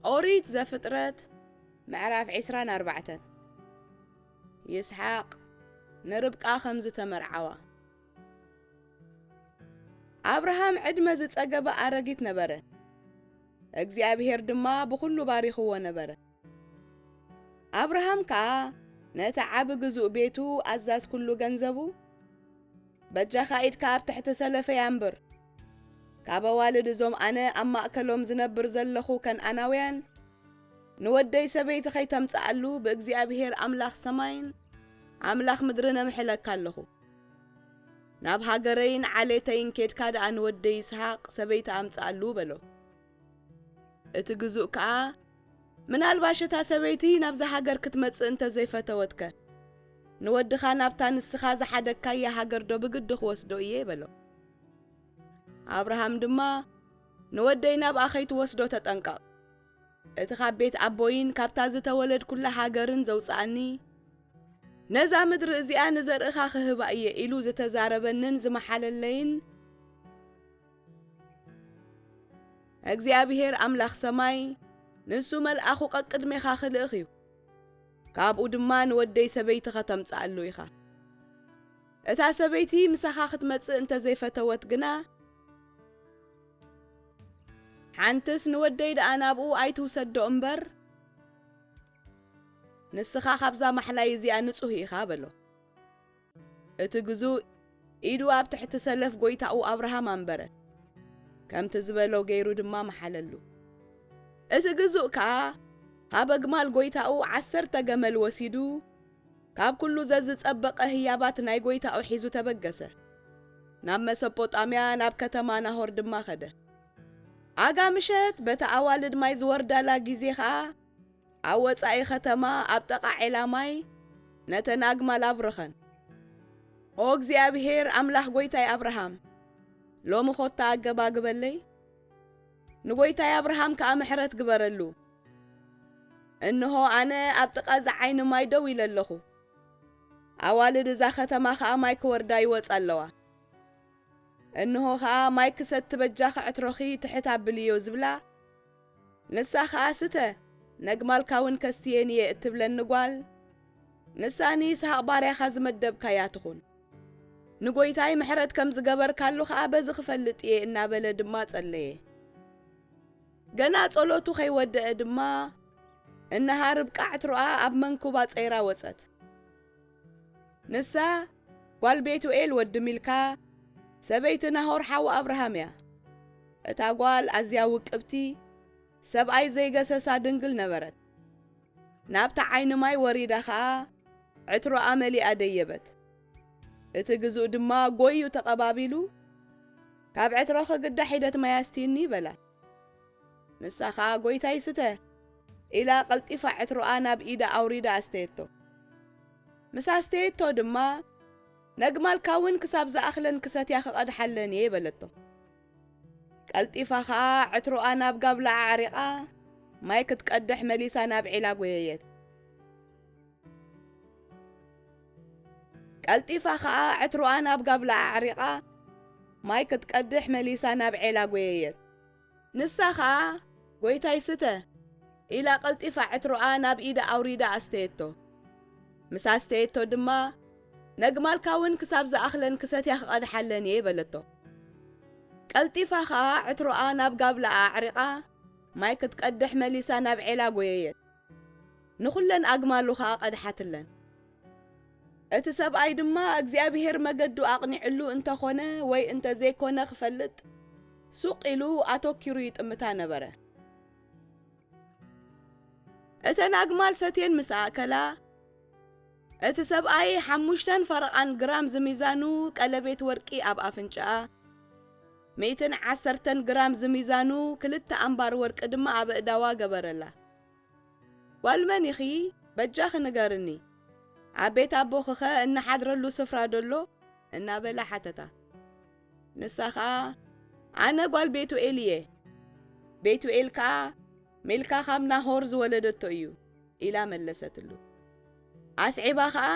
أوريت زفطرت معراف 24 يسحاق نربقا خمز تمرعوا أبراهام عدمة زتصقب أرقيت نبره እግዚአብሔር ድማ ብኩሉ ባሪኽዎ ነበረ አብርሃም ካ ነተዓብ ግዙእ ቤቱ አዛዝ ኩሉ ገንዘቡ በጃኻኢድ ካብ ትሕተ ሰለፈ ያንብር ካብ ዋልድ ዞም አነ ኣብ ማእከሎም ዝነብር ዘለኹ ከንአናውያን ንወደይ ሰበይቲ ኸይተምጻኣሉ ብእግዚአብሔር አምላኽ ሰማይን አምላኽ ምድርን ኣምሕለካ ኣለኹ ናብ ሃገረይን ዓሌተይን ኬድካ ደኣ ንወደይ ይስሐቅ ሰበይቲ ኣምጻኣሉ በሎ እቲ ግዙእ ከዓ ምናልባሽ እታ ሰበይቲ ናብዛ ሃገር ክትመጽእ እንተ ዘይፈተወትከ ንወድኻ ናብታ ንስኻ ዝሓደግካያ ሃገር ዶ ብግዲ ክወስዶ እየ በሎ አብርሃም ድማ ንወደይ ናብ ኣኸይት ወስዶ ተጠንቀቕ እቲ ካብ ቤት ኣቦይን ካብታ ዝተወለድ ኩላ ሃገርን ዘውፃኣኒ ነዛ ምድሪ እዚኣ ንዘርእኻ ክህባ እየ ኢሉ ዝተዛረበንን ዝመሓለለይን እግዚአብሔር አምላኽ ሰማይ ንሱ መልአኹ ቀቅድሜኻ ክልእኽ እዩ ካብኡ ድማ ንወደይ ሰበይቲ ኸተምጻኣሉ ኢኻ እታ ሰበይቲ ምሳኻ ክትመጽእ እንተ ዘይፈተወት ግና ሓንትስ ንወደይ ደኣ ናብኡ ኣይትውሰዶ እምበር ንስኻ ካብዛ ማሕላይ እዚኣ ንጹህ ኢኻ በሎ እቲ ግዙእ ኢዱ ኣብ ትሕቲ ሰለፍ ጐይታኡ አብርሃም ኣንበረ ከምቲ ዝበሎ ገይሩ ድማ መሓለሉ እቲ ግዙእ ከዓ ካብ ኣግማል ጐይታኡ 10 ገመል ወሲዱ ካብ ኩሉ ዘዝጸበቐ ህያባት ናይ ጐይታኡ ሒዙ ተበገሰ ናብ መሶጶጣምያ ናብ ከተማ ናሆር ድማ ኸደ ኣጋምሸት በታ ኣዋልድ ማይ ዝወርዳላ ጊዜ ከዓ ኣብ ወጻኢ ከተማ ኣብ ጠቓ ዔላማይ ነተን ኣግማል ኣብረኸን ኦ እግዚአብሔር ኣምላኽ ጐይታይ አብርሃም ሎሚ ኾታ ኣገባግበለይ ንጐይታይ አብርሃም ከዓ ምሕረት ግበረሉ እንሆ ኣነ ኣብ ጥቓ ዝዓይኒ ማይ ደው ኢለ ኣለኹ ኣዋልድ እዛ ከተማ ከዓ ማይ ክወርዳ ይወፅ ኣለዋ እንሆ ከዓ ማይ ክሰቲ በጃኺ ዕትሮኺ ትሕት ኣብል እዮ ዝብላ ንሳ ከዓ ስተ ነግማልካ እውን ከስትየን እየ እትብለኒ ጓል ንሳኒ ይስሐቅ ባርያኻ ዝመደብካያ ትኹን ንጐይታይ ምሕረት ከም ዝገበርካሉ ከዓ በዚ ክፈልጥ እየ እናበለ ድማ ጸለየ ገና ጸሎቱ ኸይወድአ ድማ እነሃ ርብቃ ዕትሮኣ ኣብ መንኩባ ጸይራ ወጸት ንሳ ጓል ቤቱኤል ወዲ ሚልካ ሰበይቲ ናሆር ሓዊ አብርሃም እያ እታ ጓል ኣዝያ ውቅብቲ ሰብኣይ ዘይገሰሳ ድንግል ነበረት ናብታ ዓይኒ ማይ ወሪዳ ከዓ ዕትሮኣ መሊኣ ደየበት እቲ ግዙእ ድማ ጐዩ ተቐባቢሉ ካብ ዕትሮ ኽግዳ ሒደት ማያስቲኒ በላ ንሳ ከዓ ጐይታይ ስተ ኢላ ቐልጢፋ ዕትሮኣ ናብ ኢዳ ኣውሪዳ ኣስተየቶ ምስ ኣስተየቶ ድማ ነግማልካ እውን ክሳብ ዝኣኽለን ክሰትያ ክቐድሓለን እየ በለቶ ቀልጢፋ ከዓ ዕትሮኣ ናብ ጋብላ ኣዕሪቓ ማይ ክትቀድሕ መሊሳ ናብ ዒላ ጐየየት ቀልጢፋ ከዓ ዕትሮኣ ናብ ጋብላ ኣዕሪቓ ማይ ክትቀድሕ መሊሳ ናብ ዒላ ጐየየት ንሳ ከዓ ጐይታይ ስተ ኢላ ቀልጢፋ ዕትሮኣ ናብ ኢዳ ኣውሪዳ ኣስተየቶ ምስ ኣስተየቶ ድማ ነግማልካ እውን ክሳብ ዝኣኽለን ክሰትያ ክቐድሓለን እየ በለቶ ቀልጢፋ ከዓ ዕትሮኣ ናብ ጋብላ ኣዕሪቓ ማይ ክትቀድሕ መሊሳ ናብ ዒላ ጐየየት ንኹለን ኣግማሉ ከዓ ቀድሓትለን እቲ ሰብኣይ ድማ እግዚአብሔር መገዱ ኣቕኒዕሉ እንተኾነ ወይ እንተ ዘይኮነ ክፈልጥ ሱቕ ኢሉ ኣተኪሩ ይጥምታ ነበረ እተን ኣግማል ሰትየን ምስ ኣእከላ እቲ ሰብኣይ 5 ፈረቓን ግራም ዝሚዛኑ ቀለቤት ወርቂ ኣብ ኣፍንጫኣ 110 ግራም ዝሚዛኑ 2 ኣምባር ወርቂ ድማ ኣብ እዳዋ ገበረላ ጓልመን ኢኺ በጃኺ ንገርኒ ኣብ ቤት ኣቦኽኸ እናሓድረሉ ስፍራ ደሎ እናበላ ሓተታ ንሳ ከዓ ኣነ ጓል ቤቱኤል እየ ቤቱኤል ከዓ ሚልካ ካብ ናሆር ዝወለደቶ እዩ ኢላ መለሰትሉ ኣስዒባ ከዓ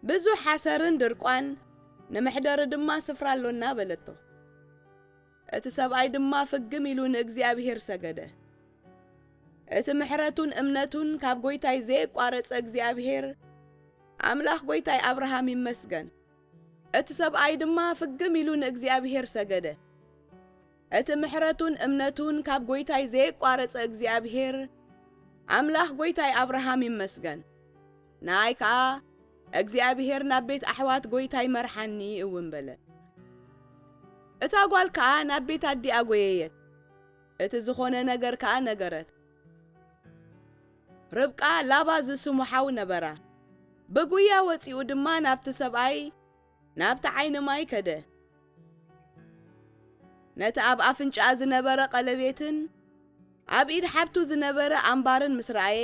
ብዙሕ ሓሰርን ድርቋን ንምሕደር ድማ ስፍራ ኣሎና በለቶ እቲ ሰብኣይ ድማ ፍግም ኢሉ ንእግዚአብሔር ሰገደ እቲ ምሕረቱን እምነቱን ካብ ጎይታይ ዘይቋረጸ እግዚአብሔር ኣምላኽ ጎይታይ አብርሃም ይመስገን። እቲ ሰብኣይ ድማ ፍግም ኢሉ ንእግዚአብሔር ሰገደ። እቲ ምሕረቱን እምነቱን ካብ ጎይታይ ዘይቋረጸ እግዚአብሔር ኣምላኽ ጎይታይ አብርሃም ይመስገን። ናይ ከዓ እግዚአብሔር ናብ ቤት ኣሕዋት ጎይታይ መርሓኒ እውን በለ። እታ ጓል ከዓ ናብ ቤት ኣዲኣ ጎየየት። እቲ ዝኾነ ነገር ከዓ ነገረት። ርብቃ ላባ ዝስሙ ሓው ነበራ። ብጉያ ወፂኡ ድማ ናብቲ ሰብኣይ ናብቲ ዓይኒ ማይ ከደ። ነቲ ኣብ ኣፍንጫ ዝነበረ ቀለቤትን ኣብ ኢድ ሓብቱ ዝነበረ ኣምባርን ምስ ረኣየ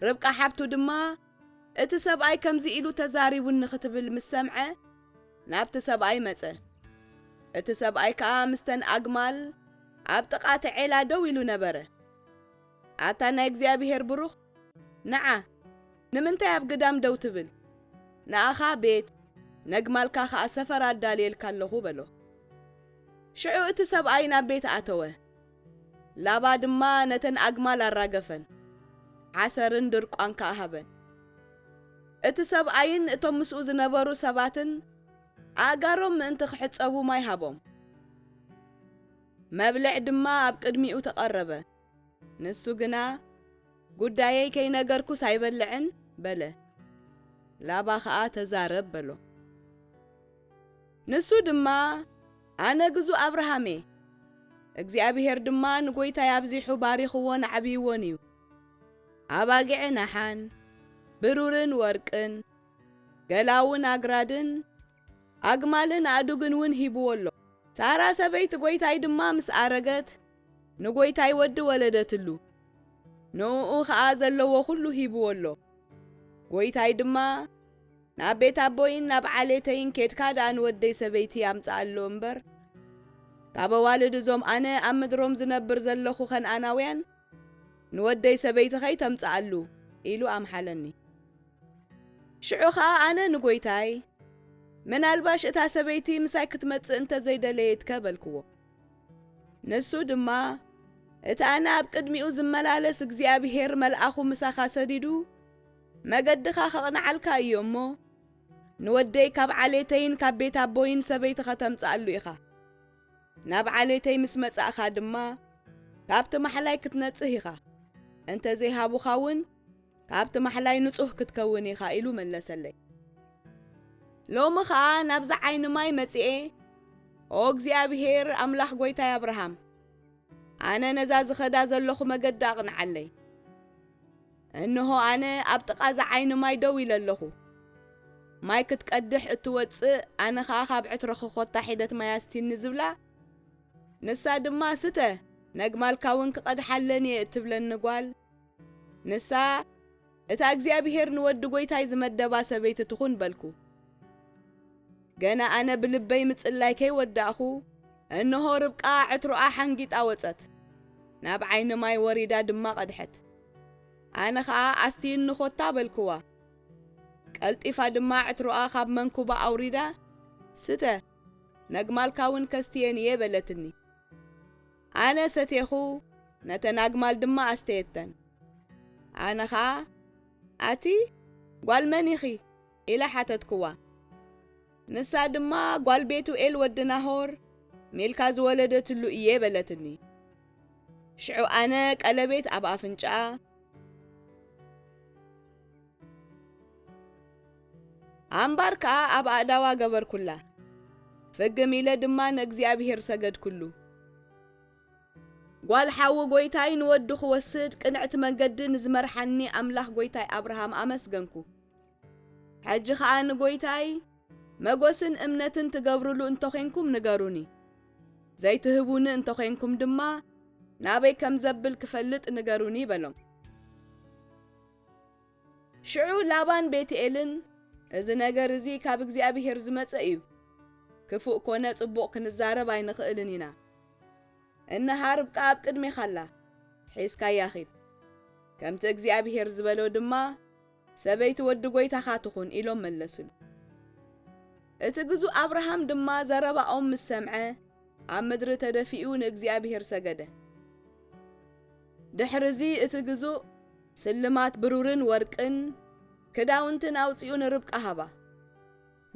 ርብቃ ሓብቱ ድማ እቲ ሰብኣይ ከምዚ ኢሉ ተዛሪቡን ንኽትብል ምስ ሰምዐ ናብቲ ሰብኣይ መጸ። እቲ ሰብኣይ ከዓ ምስተን ኣግማል ኣብ ጥቓ ዒላ ደው ኢሉ ነበረ። ኣታ ናይ እግዚአብሔር ብሩኽ ንዓ ንምንታይ ኣብ ግዳም ደው ትብል? ንኣኻ ቤት ነግማልካ ከዓ ሰፈር ኣዳልየልካ ኣለኹ በሎ። ሽዑ እቲ ሰብኣይ ናብ ቤት ኣተወ። ላባ ድማ ነተን ኣግማል ኣራገፈን፣ ዓሰርን ድርቋን ከዓ ሃበን። እቲ ሰብኣይን እቶም ምስኡ ዝነበሩ ሰባትን ኣጋሮም ምእንቲ ክሕጸቡ ማይ ሃቦም። መብልዕ ድማ ኣብ ቅድሚኡ ተቐረበ። ንሱ ግና ጉዳየይ ከይነገርኩስ ኣይበልዕን በለ። ላባ ከዓ ተዛረብ በሎ። ንሱ ድማ ኣነ ግዙ አብርሃሜ እግዚአብሔር ድማ ንጎይታይ ኣብዚሑ ባሪኽዎን ዓብይዎን እዩ። ኣባጊዕ ናሓን ብሩርን ወርቅን ገላውን ኣግራድን ኣግማልን ኣዱግን እውን ሂብዎ ኣሎ። ሳራ ሰበይቲ ጎይታይ ድማ ምስ ኣረገት ንጎይታይ ወዲ ወለደትሉ። ንኡ ከዓ ዘለዎ ኩሉ ሂብዎ ኣሎ። ጎይታይ ድማ ናብ ቤት ኣቦይን ናብ ዓሌተይን ኬድካ ዳኣ ንወደይ ሰበይቲ ኣምፅኣሎ እምበር ካብ ኣዋልድ እዞም ኣነ ኣብ ምድሮም ዝነብር ዘለኹ ከነኣናውያን ንወደይ ሰበይቲ ከይተምፅኣሉ ኢሉ ኣምሓለኒ። ሽዑ ከዓ ኣነ ንጎይታይ ምናልባሽ እታ ሰበይቲ ምሳይ ክትመጽእ እንተዘይደለየትከ በልክዎ። ንሱ ድማ እቲ ኣነ ኣብ ቅድሚኡ ዝመላለስ እግዚአብሔር መልኣኹ ምሳኻ ሰዲዱ መገድኻ ከቕንዓልካ እዩ እሞ ንወደይ ካብ ዓሌተይን ካብ ቤት ኣቦይን ሰበይቲ ከተምፅኣሉ ኢኻ። ናብ ዓሌተይ ምስ መጻእኻ ድማ ካብቲ ማሕላይ ክትነጽህ ኢኻ። እንተዘይሃቡኻ እውን ካብቲ ማሕላይ ንጹህ ክትከውን ኢኻ ኢሉ መለሰለይ። ሎሚ ከዓ ናብዛ ዓይኒ ማይ መጺኤ ኦ እግዚአብሔር ኣምላኽ ጎይታይ አብርሃም ኣነ ነዛ ዝኸዳ ዘለኹ መገዲ ኣቕንዓለይ። እንሆ ኣነ ኣብ ጥቓ ዛ ዓይኒ ማይ ደው ኢለ ኣለኹ። ማይ ክትቀድሕ እትወፅእ ኣነ ከዓ ካብ ዕትሮ ክኾታ ሒደት ማያስቲኒ ዝብላ ንሳ ድማ ስተ ነግማልካ እውን ክቐድሓለኒ እትብለኒ ጓል ንሳ እታ እግዚአብሔር ንወዲ ጎይታይ ዝመደባ ሰበይቲ ትኹን በልኩ። ገና ኣነ ብልበይ ምጽላይ ከይወዳእኹ እንሆ ርብቃ ዕትሮኣ ሓንጊጣ ወጸት፣ ናብ ዓይኒ ማይ ወሪዳ ድማ ቀድሐት። ኣነ ከዓ ኣስቲን ንኾታ በልክዋ። ቀልጢፋ ድማ ዕትሮኣ ካብ መንኩባ ኣውሪዳ ስተ ነግማልካ እውን ከስትየን እየ በለትኒ። ኣነ ሰቴኹ ነተን ኣግማል ድማ ኣስተየተን። ኣነ ከዓ ኣቲ ጓል መን ኢኺ ኢላ ሓተትክዋ። ንሳ ድማ ጓል ቤቱኤል ወዲ ናሆር ሜልካ ዝወለደትሉ እየ በለትኒ። ሽዑ ኣነ ቀለቤት ኣብ ኣፍንጫ ኣምባር ከዓ ኣብ ኣእዳዋ ገበርኩላ። ፍግም ኢለ ድማ ንእግዚአብሔር ሰገድኩሉ። ጓል ሓዊ ጎይታይ ንወዱ ክወስድ ቅንዕቲ መንገዲ ንዝመርሓኒ ኣምላኽ ጎይታይ አብርሃም ኣመስገንኩ። ሕጂ ከዓ ንጎይታይ መጎስን እምነትን ትገብሩሉ እንተኾንኩም ንገሩኒ። ዘይትህቡኒ እንተኾንኩም ድማ ናበይ ከም ዘብል ክፈልጥ ንገሩኒ በሎም። ሽዑ ላባን ቤትኤልን እዚ ነገር እዚ ካብ እግዚአብሔር ዝመጸ እዩ፣ ክፉእ ኮነ ጽቡቕ ክንዛረብ ኣይንኽእልን ኢና። እነሃ ርብቃ ኣብ ቅድሜኻ ኣላ፣ ሒዝካ ያኺድ፣ ከምቲ እግዚአብሔር ዝበሎ ድማ ሰበይቲ ወዲ ጎይታኻ ትኹን ኢሎም መለሱሉ። እቲ ግዙ አብርሃም ድማ ዘረባኦም ምስ ሰምዐ ኣብ ምድሪ ተደፊኡ ንእግዚአብሔር ሰገደ። ድሕርዚ እቲ ግዙእ ስልማት ብሩርን ወርቅን ክዳውንትን ኣውፂኡ ንርብቃ ሃባ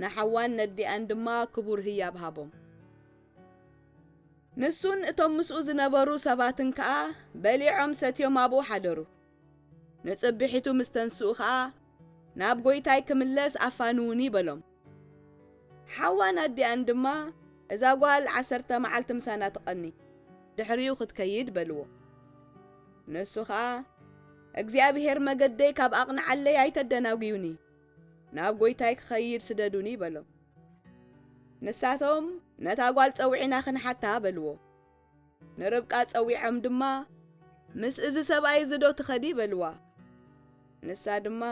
ንሓዋን ነዲኣን ድማ ክቡር ህያብ ሃቦም ንሱን እቶም ምስኡ ዝነበሩ ሰባትን ከዓ በሊዖም ሰትዮም ኣብኡ ሓደሩ ንጽቢሒቱ ምስ ተንስኡ ከዓ ናብ ጎይታይ ክምለስ ኣፋኑኒ በሎም ሓዋን ኣዲኣን ድማ እዛ ጓል 10 መዓልቲ ምሳና ትቐኒ ድሕሪኡ ክትከይድ በልዎ ንሱ ከዓ እግዚአብሔር መገደይ ካብ ኣቕንዓለይ ኣይተደናጉዩኒ ናብ ጎይታይ ክኸይድ ስደዱኒ በሎም ንሳቶም ነታ ጓል ፀዊዕና ክንሓታ በልዎ ንርብቃ ፀዊዖም ድማ ምስ እዚ ሰብኣይ ዝዶ ትኸዲ በልዋ ንሳ ድማ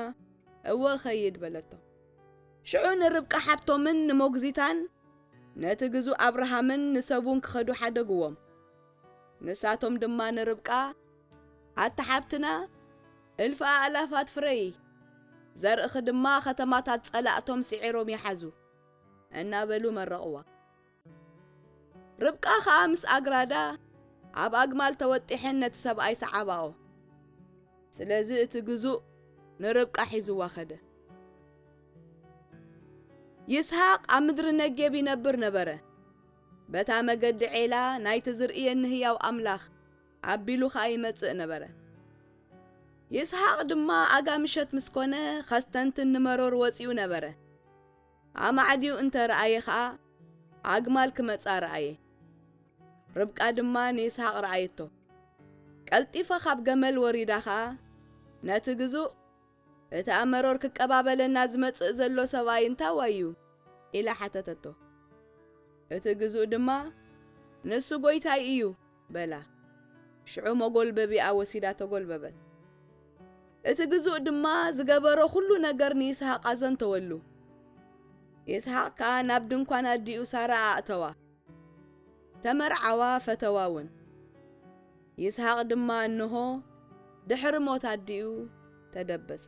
እወ ኸይድ በለቶ ሽዑ ንርብቃ ሓብቶምን ንሞግዚታን ነቲ ግዙእ አብርሃምን ንሰቡን ክኸዱ ሓደግዎም ንሳቶም ድማ ንርብቃ ኣታ ሓብትና እልፍ ኣላፋት ፍረይ ዘርእኽ ድማ ከተማታት ጸላእቶም ሲዒሮም ይሓዙ እናበሉ መረቕዋ ርብቃ ከዓ ምስ ኣግራዳ ኣብ ኣግማል ተወጢሐን ነቲ ሰብኣይ ሰዓባኦ ስለዚ እቲ ግዙእ ንርብቃ ሒዝዋ ኸደ ይስሐቅ ኣብ ምድሪ ነጌብ ይነብር ነበረ በታ መገዲ ዔላ ናይቲ ዝርእየኒ ህያው ኣምላኽ ኣቢሉ ከዓ ይመጽእ ነበረ ይስሐቅ ድማ ኣጋምሸት ምስ ኮነ ኸስተንትን ንመሮር ወፂኡ ነበረ ኣማዕዲኡ እንተረኣየ ከዓ ኣግማል ክመጻ ረኣየ ርብቃ ድማ ንይስሐቅ ረኣየቶ ቀልጢፈ ካብ ገመል ወሪዳ ከዓ ነቲ ግዙእ እቲ ኣመሮር ክቀባበለና ዝመጽእ ዘሎ ሰብኣይ እንታዋዩ ኢላ ሓተተቶ እቲ ግዙእ ድማ ንሱ ጎይታይ እዩ በላ ሽዑ መጎልበቢኣ ወሲዳ ተጎልበበት እቲ ግዙእ ድማ ዝገበሮ ኩሉ ነገር ንይስሐቅ ኣዘንተወሉ ይስሐቅ ከዓ ናብ ድንኳን ኣዲኡ ሳራ ኣእተዋ ተመርዓዋ ፈተዋውን ይስሐቅ ድማ እንሆ ድሕሪ ሞት ኣዲኡ ተደበሰ